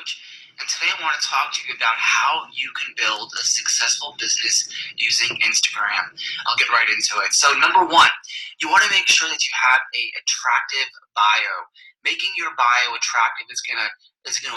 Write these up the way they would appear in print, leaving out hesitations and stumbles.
coach, and today I want to talk to you about how you can build a successful business using Instagram. I'll get right into it. So, number one, you want to make sure that you have a attractive bio. Making your bio attractive is gonna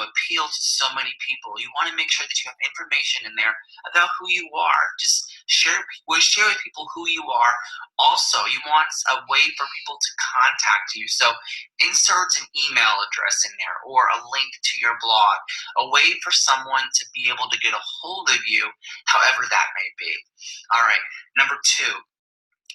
appeal to so many people. You want to make sure that you have information in there about who you are. Just share with people who you are. Also, you want a way for people to contact you. So insert an email address in there or a link to your blog, a way for someone to be able to get a hold of you, however that may be. All right, number two,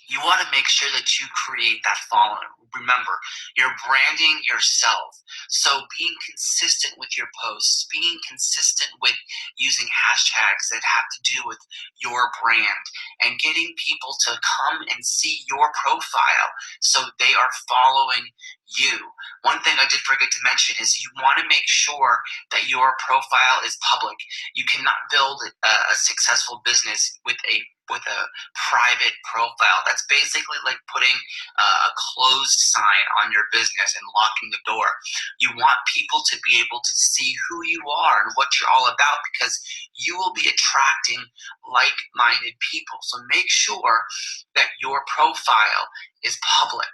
you want to make sure that you create that following. Remember, you're branding yourself. So being consistent with your posts, being consistent with using hashtags that have to do with your brand, and getting people to come and see your profile so they are following you. One thing I did forget to mention is you want to make sure that your profile is public. You cannot build a successful business with a private profile. That's basically like putting a closed sign on your business and locking the door. You want people to be able to see who you are and what you're all about, because you will be attracting like-minded people. So make sure that your profile is public.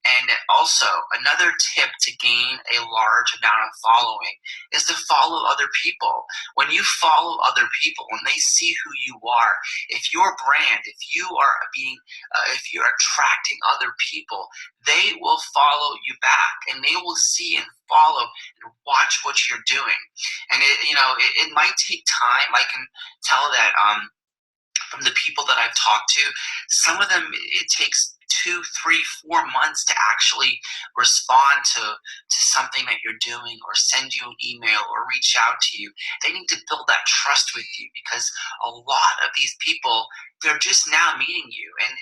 And also, another tip to gain a large amount of following is to follow other people. When you follow other people, when they see who you are, if your brand, if you're attracting other people, they will follow you back, and they will see and follow and watch what you're doing. And it might take time. I can tell that from the people that I've talked to, some of them it takes 2, 3, 4 months to actually respond to something that you're doing or send you an email or reach out to you. They need to build that trust with you, because a lot of these people, they're just now meeting you, and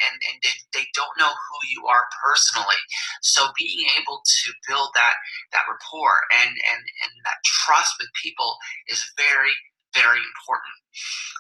they don't know who you are personally. So being able to build that rapport and that trust with people is very, very important.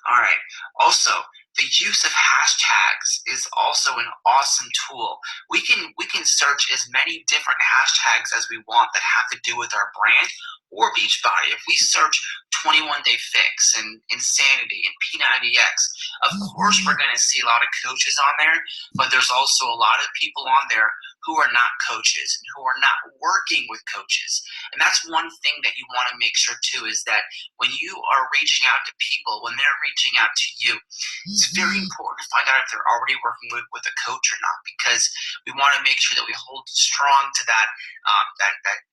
All right. Also, the use of hashtags is also an awesome tool. We can search as many different hashtags as we want that have to do with our brand or Beachbody. If we search 21 Day Fix and Insanity and P90X, of course we're going to see a lot of coaches on there, but there's also a lot of people on there who are not coaches and who are not working with coaches. And that's one thing that you want to make sure too, is that when you are reaching out to people, when they're reaching out to you, it's very important to find out if they're already working with a coach or not, because we want to make sure that we hold strong to that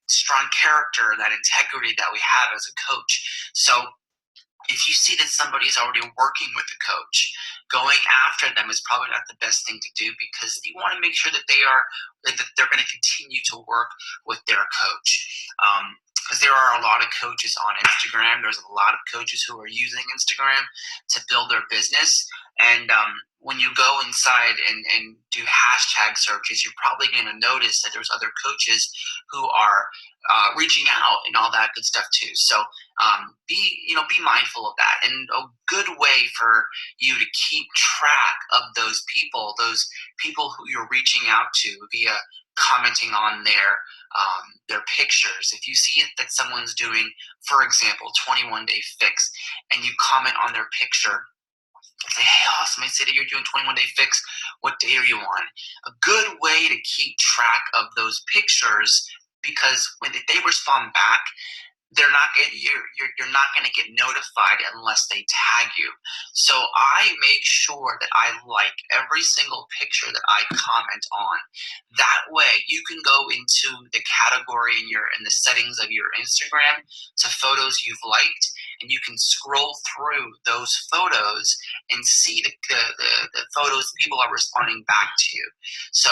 strong character, that integrity that we have as a coach. So if you see that somebody's already working with a coach, going after them is probably not the best thing to do, because you want to make sure that they're going to continue to work with their coach. Because there are a lot of coaches on Instagram. There's a lot of coaches who are using Instagram to build their business. And when you go inside and do hashtag searches, you're probably going to notice that there's other coaches who are reaching out and all that good stuff too. So be mindful of that. And a good way for you to keep track of those people who you're reaching out to via commenting on their pictures. If you see that someone's doing, for example, 21 Day Fix, and you comment on their picture, say, hey, awesome, I see that you're doing 21 Day Fix. What day are you on? A good way to keep track of those pictures, because when they respond back, you're not going to get notified unless they tag you. So I make sure that I like every single picture that I comment on. That way you can go into the category in the settings of your Instagram to photos you've liked, and you can scroll through those photos and see the photos people are responding back to you. So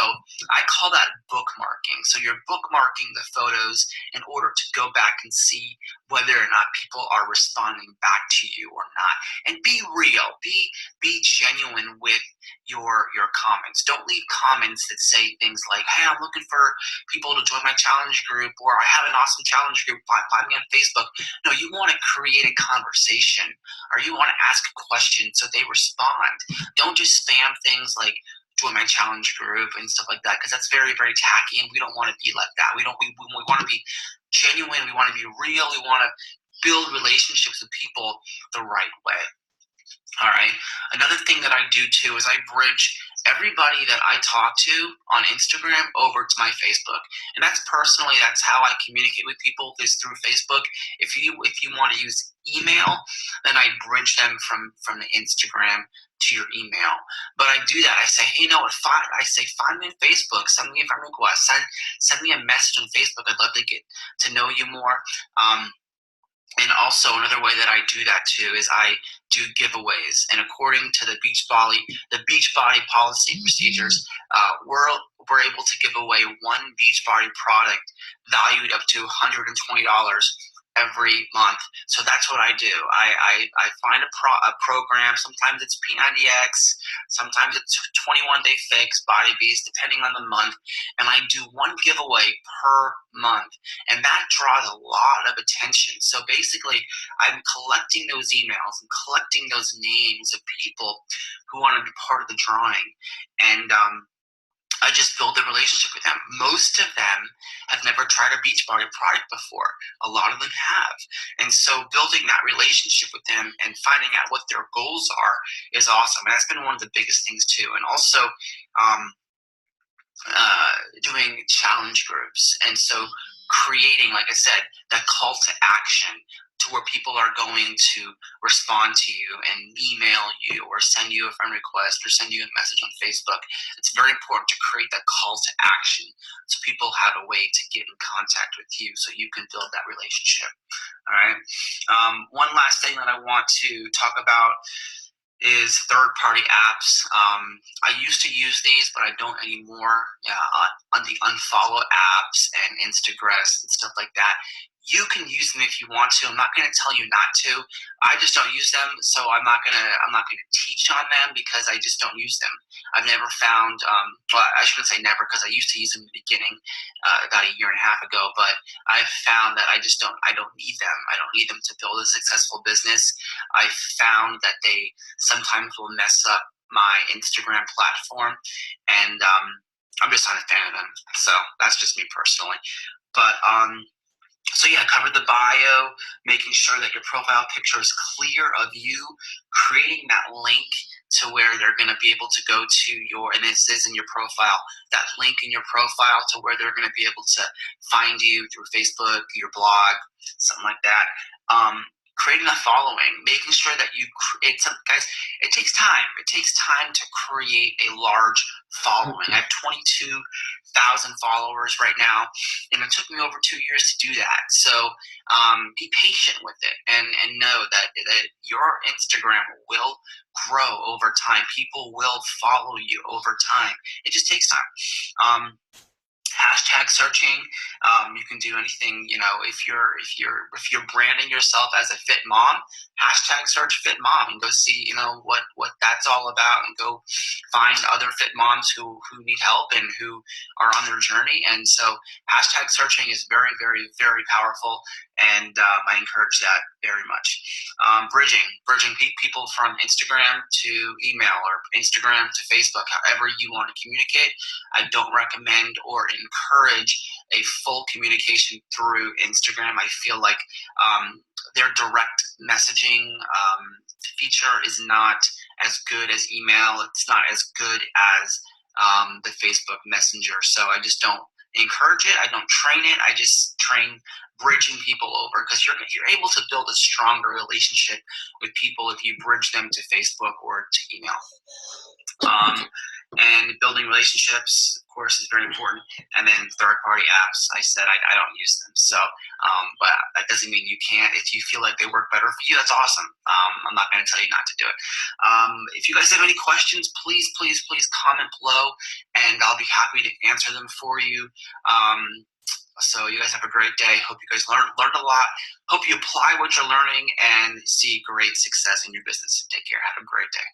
I call that bookmarking. So you're bookmarking the photos in order to go back and see whether or not people are responding back to you or not. And be real, be genuine with your comments. Don't leave comments that say things like, hey, I'm looking for people to join my challenge group, or I have an awesome challenge group, find me on Facebook. No, you want to create a conversation, or you want to ask a question so they respond. Don't just spam things like join my challenge group and stuff like that, because that's very, very tacky, and we don't want to be like that. We want to be genuine. We want to be real. We want to build relationships with people the right way. All right. Another thing that I do too is I bridge everybody that I talk to on Instagram over to my Facebook, and that's how I communicate with people is through Facebook. If you want to use email, then I bridge them from the Instagram to your email. But I do that. I say, hey, you know what? Find me on Facebook. Send me a friend request. Send me a message on Facebook. I'd love to get to know you more. And also another way that I do that too is I do giveaways. And according to the Beachbody policy and procedures, we're able to give away one Beachbody product valued up to $120 every month. So that's what I do. I find a program. Sometimes it's P90X, sometimes it's 21 Day Fix, Body Beast, depending on the month. And I do one giveaway per month, and that draws a lot of attention. So basically, I'm collecting those emails and collecting those names of people who want to be part of the drawing, and I just build a relationship with them. Most of them have never tried a Beachbody product before. A lot of them have. And so building that relationship with them and finding out what their goals are is awesome. And that's been one of the biggest things too. And also doing challenge groups. And so creating, like I said, that call to action to where people are going to respond to you and email you or send you a friend request or send you a message on Facebook. It's very important to create that call to action so people have a way to get in contact with you so you can build that relationship. All right. One last thing that I want to talk about is third-party apps. I used to use these, but I don't anymore. On the unfollow apps and Instagress and stuff like that. You can use them if you want to. I'm not going to tell you not to. I just don't use them, so I'm not going to teach on them because I just don't use them. I've never found. Well, I shouldn't say never because I used to use them in the beginning, about a year and a half ago. But I've found that I don't need them. I don't need them to build a successful business. I found that they sometimes will mess up my Instagram platform, and I'm just not a fan of them. So that's just me personally. But so yeah, cover the bio, making sure that your profile picture is clear of you, creating that link to where they're going to be able to go to your, and this is in your profile, that link in your profile to where they're going to be able to find you through Facebook, your blog, something like that. Creating a following, making sure that you create some, guys, it takes time. It takes time to create a large following. I have 22,000 followers right now, and it took me over 2 years to do that. So be patient with it and know that your Instagram will grow over time. People will follow you over time. It just takes time. Hashtag searching, you can do anything. If you're branding yourself as a fit mom, hashtag search fit mom and go see what that's all about, and go find other fit moms who need help and who are on their journey. And so hashtag searching is very, very, very powerful, and I encourage that very much. Bridging people from Instagram to email or Instagram to Facebook, however you want to communicate. I don't recommend or encourage a full communication through Instagram. I feel like their direct messaging feature is not as good as email. It's not as good as the Facebook Messenger. So I just don't encourage it. I don't train it. I just train bridging people over, because you're able to build a stronger relationship with people if you bridge them to Facebook or to email. And building relationships, of course, is very important. And then third-party apps, I said I don't use them. So, but that doesn't mean you can't. If you feel like they work better for you, that's awesome. I'm not going to tell you not to do it. If you guys have any questions, please comment below, and I'll be happy to answer them for you. So you guys have a great day. Hope you guys learned a lot. Hope you apply what you're learning and see great success in your business. Take care. Have a great day.